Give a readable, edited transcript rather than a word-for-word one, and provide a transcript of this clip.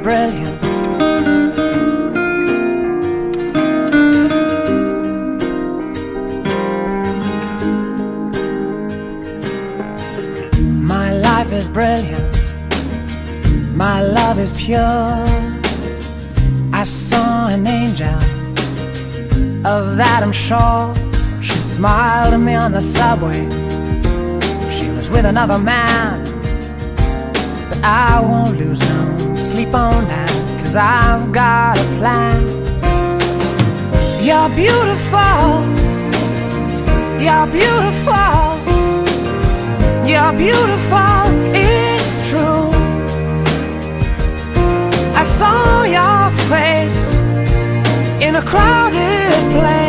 brilliant. My life is brilliant. My love is pure. I saw an angel, of that I'm sure. She smiled at me on the subway. She was with another man, but I won't lose no sleep on that, 'cause I've got a plan. You're beautiful. You're beautiful. You're beautiful, it's true. I saw your face in a crowded place.